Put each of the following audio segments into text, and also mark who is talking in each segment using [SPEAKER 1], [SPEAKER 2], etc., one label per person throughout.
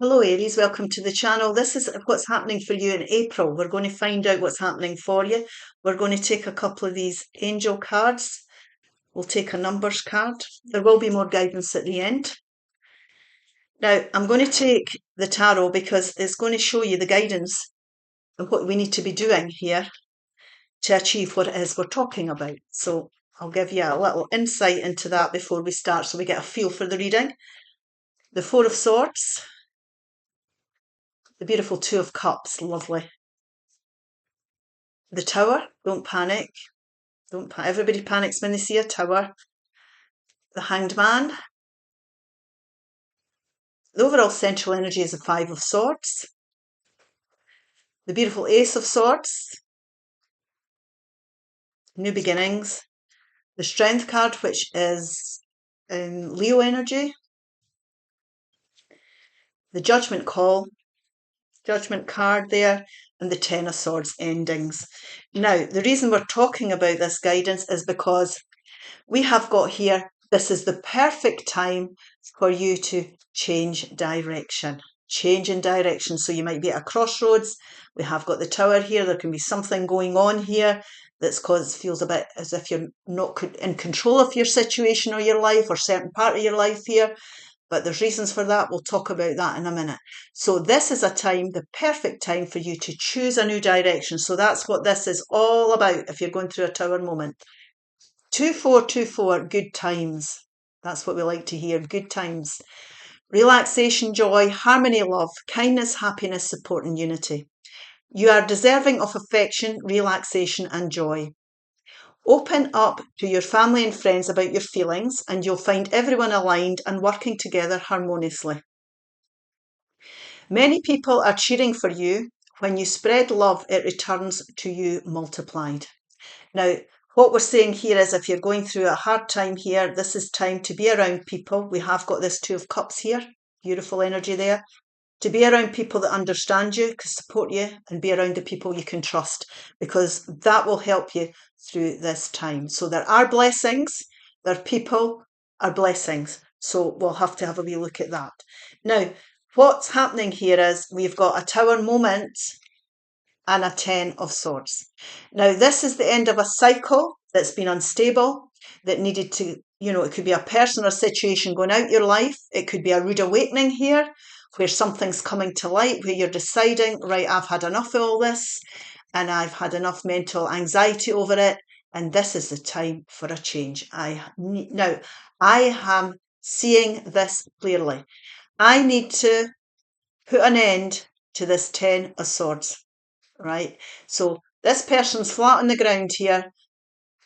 [SPEAKER 1] Hello Aries, welcome to the channel. This is what's happening for you in April. We're going to find out what's happening for you. We're going to take a couple of these angel cards. We'll take a numbers card. There will be more guidance at the end. Now, I'm going to take the tarot because it's going to show you the guidance and what we need to be doing here to achieve what it is we're talking about. So I'll give you a little insight into that before we start so we get a feel for the reading. The Four of Swords. The beautiful Two of Cups, lovely. The Tower, don't panic. Everybody panics when they see a tower. The Hanged Man. The overall central energy is the Five of Swords. The beautiful Ace of Swords. New beginnings. The Strength card, which is Leo energy. The Judgment call. Judgment card there, and the Ten of Swords endings. Now, the reason we're talking about this guidance is because we have got here, this is the perfect time for you to change direction. Change in direction. So you might be at a crossroads. We have got the Tower here. There can be something going on here that's feels a bit as if you're not in control of your situation or your life or certain part of your life here. But there's reasons for that. We'll talk about that in a minute. So this is a time, the perfect time for you to choose a new direction. So that's what this is all about if you're going through a Tower moment. 2424, good times. That's what we like to hear, good times. Relaxation, joy, harmony, love, kindness, happiness, support and unity. You are deserving of affection, relaxation and joy. Open up to your family and friends about your feelings and you'll find everyone aligned and working together harmoniously. Many people are cheering for you. When you spread love, it returns to you multiplied. Now, what we're saying here is if you're going through a hard time here, this is time to be around people. We have got this Two of Cups here, beautiful energy there. To be around people that understand you, can support you, and be around the people you can trust, because that will help you through this time. So there are blessings, there are people, are blessings. So we'll have to have a wee look at that. Now, what's happening here is we've got a Tower moment and a Ten of Swords. Now, this is the end of a cycle that's been unstable, that needed to, it could be a person or situation going out your life. It could be a rude awakening here, where something's coming to light, where you're deciding, right, I've had enough of all this, and I've had enough mental anxiety over it, and this is the time for a change. Now, I am seeing this clearly. I need to put an end to this Ten of Swords. Right, so this person's flat on the ground here.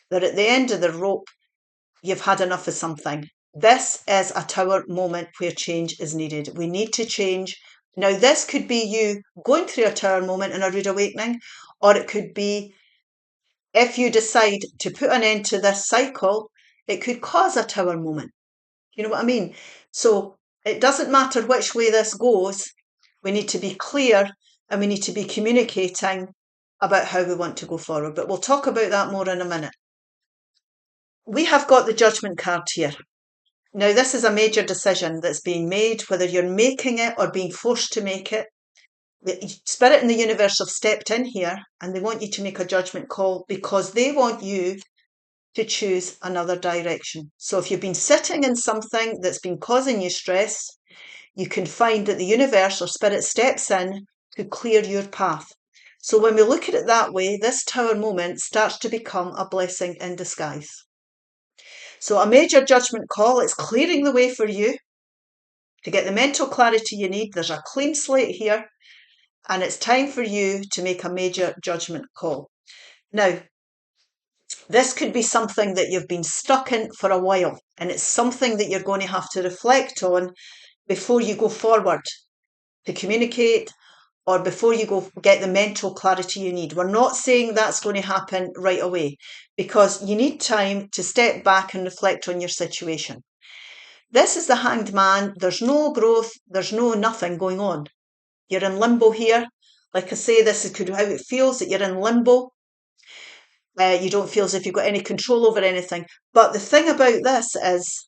[SPEAKER 1] They're at the end of the rope. You've had enough of something. This is a Tower moment where change is needed. We need to change. Now, this could be you going through a Tower moment and a rude awakening, or it could be if you decide to put an end to this cycle, it could cause a Tower moment. You know what I mean? So it doesn't matter which way this goes. We need to be clear and we need to be communicating about how we want to go forward. But we'll talk about that more in a minute. We have got the Judgment card here. Now, this is a major decision that's being made, whether you're making it or being forced to make it. The Spirit and the universe have stepped in here and they want you to make a judgment call because they want you to choose another direction. So if you've been sitting in something that's been causing you stress, you can find that the universe or Spirit steps in to clear your path. So when we look at it that way, this Tower moment starts to become a blessing in disguise. So a major judgment call, it's clearing the way for you to get the mental clarity you need. There's a clean slate here, and it's time for you to make a major judgment call. Now, this could be something that you've been stuck in for a while, and it's something that you're going to have to reflect on before you go forward to communicate or before you go get the mental clarity you need. We're not saying that's going to happen right away because you need time to step back and reflect on your situation. This is the Hanged Man. There's no growth. There's no nothing going on. You're in limbo here. Like I say, this is how it feels, that you're in limbo. You don't feel as if you've got any control over anything. But the thing about this is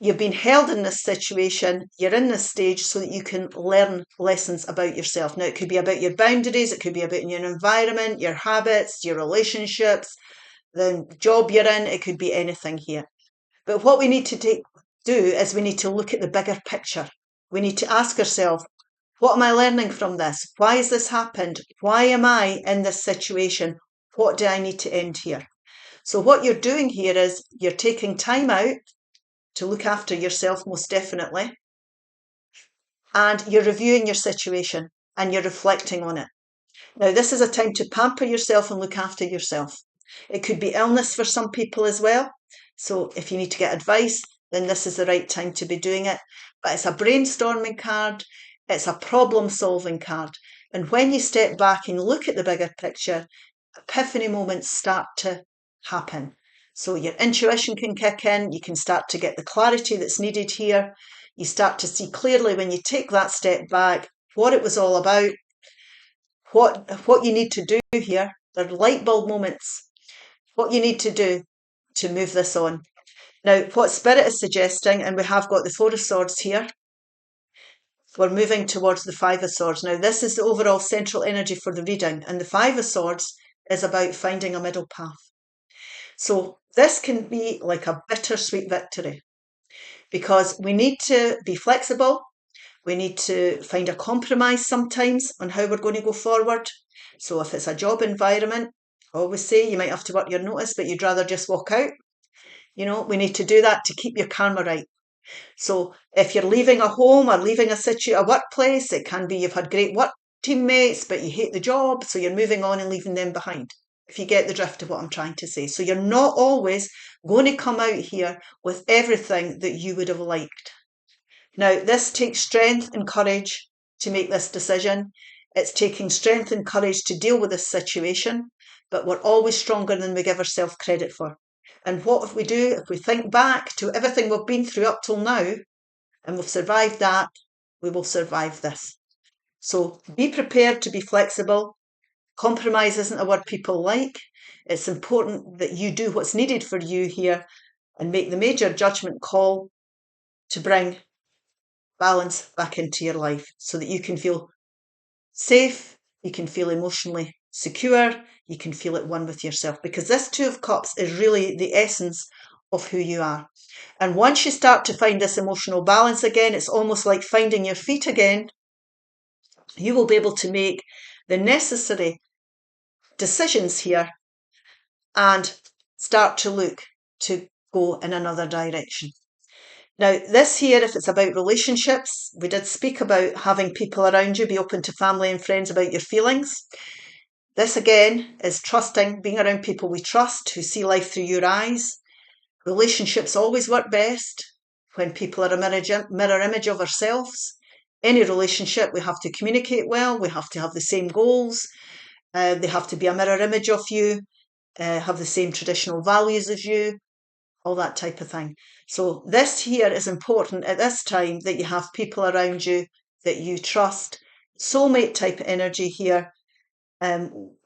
[SPEAKER 1] You've been held in this situation, you're in this stage so that you can learn lessons about yourself. Now, it could be about your boundaries, it could be about your environment, your habits, your relationships, the job you're in, it could be anything here. But what we need to do is we need to look at the bigger picture. We need to ask ourselves, what am I learning from this? Why has this happened? Why am I in this situation? What do I need to end here? So what you're doing here is you're taking time out to look after yourself, most definitely, and you're reviewing your situation and you're reflecting on it. Now, this is a time to pamper yourself and look after yourself. It could be illness for some people as well. So if you need to get advice, then this is the right time to be doing it. But it's a brainstorming card. It's a problem-solving card. And when you step back and look at the bigger picture, epiphany moments start to happen. So your intuition can kick in. You can start to get the clarity that's needed here. You start to see clearly when you take that step back what it was all about, what you need to do here. They're light bulb moments. What you need to do to move this on. Now, what Spirit is suggesting, and we have got the Four of Swords here, we're moving towards the Five of Swords. Now, this is the overall central energy for the reading, and the Five of Swords is about finding a middle path. So this can be like a bittersweet victory because we need to be flexible. We need to find a compromise sometimes on how we're going to go forward. So if it's a job environment, I always say you might have to work your notice, but you'd rather just walk out. You know, we need to do that to keep your karma right. So if you're leaving a home or leaving a workplace, it can be you've had great work teammates, but you hate the job, so you're moving on and leaving them behind. If you get the drift of what I'm trying to say. So you're not always going to come out here with everything that you would have liked. Now, this takes strength and courage to make this decision. It's taking strength and courage to deal with this situation, but we're always stronger than we give ourselves credit for. And what if we do, if we think back to everything we've been through up till now, and we've survived that, we will survive this. So be prepared to be flexible. Compromise isn't a word people like. It's important that you do what's needed for you here and make the major judgment call to bring balance back into your life so that you can feel safe, you can feel emotionally secure, you can feel at one with yourself, because this Two of Cups is really the essence of who you are. And once you start to find this emotional balance again, it's almost like finding your feet again. You will be able to make the necessary decisions here and start to look to go in another direction. Now, this here, if it's about relationships, we did speak about having people around you, be open to family and friends about your feelings. This again is trusting, being around people we trust, who see life through your eyes. Relationships always work best when people are a mirror image of ourselves. Any relationship, we have to communicate well, we have to have the same goals, they have to be a mirror image of you, have the same traditional values as you, all that type of thing. So this here is important at this time, that you have people around you that you trust. Soulmate type of energy here.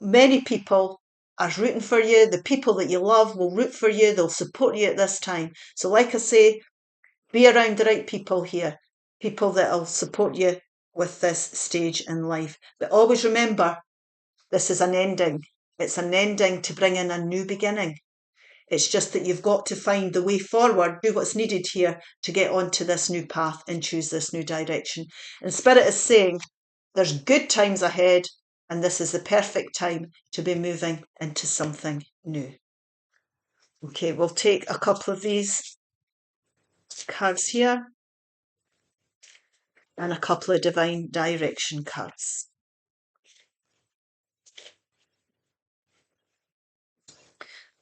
[SPEAKER 1] Many people are rooting for you. The people that you love will root for you. They'll support you at this time. So like I say, be around the right people here. People that will support you with this stage in life. But always remember, this is an ending. It's an ending to bring in a new beginning. It's just that you've got to find the way forward, do what's needed here to get onto this new path and choose this new direction. And Spirit is saying there's good times ahead, and this is the perfect time to be moving into something new. Okay, we'll take a couple of these cards here and a couple of divine direction cards.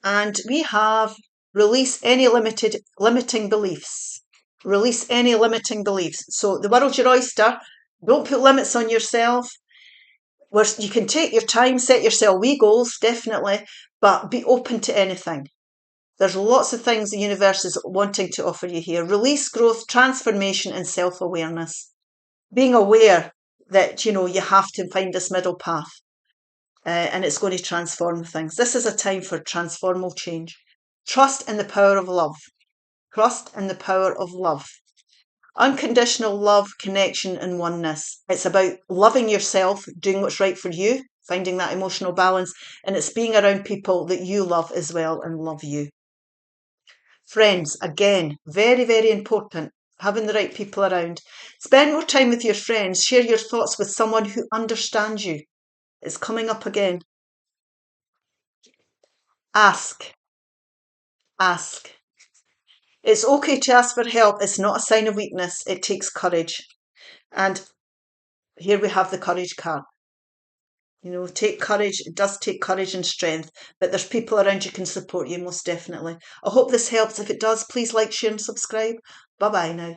[SPEAKER 1] And we have release any limiting beliefs. Release any limiting beliefs. So the world's your oyster. Don't put limits on yourself. You can take your time, set yourself wee goals, definitely, but be open to anything. There's lots of things the universe is wanting to offer you here. Release, growth, transformation, and self-awareness. Being aware that, you have to find this middle path. And it's going to transform things. This is a time for transformational change. Trust in the power of love. Trust in the power of love. Unconditional love, connection, and oneness. It's about loving yourself, doing what's right for you, finding that emotional balance, and it's being around people that you love as well and love you. Friends, again, very, very important. Having the right people around. Spend more time with your friends. Share your thoughts with someone who understands you. It's coming up again. Ask. Ask. It's okay to ask for help. It's not a sign of weakness. It takes courage. And here we have the courage card. You know, take courage. It does take courage and strength, but there's people around you can support you, most definitely. I hope this helps. If it does, please like, share and subscribe. Bye-bye now.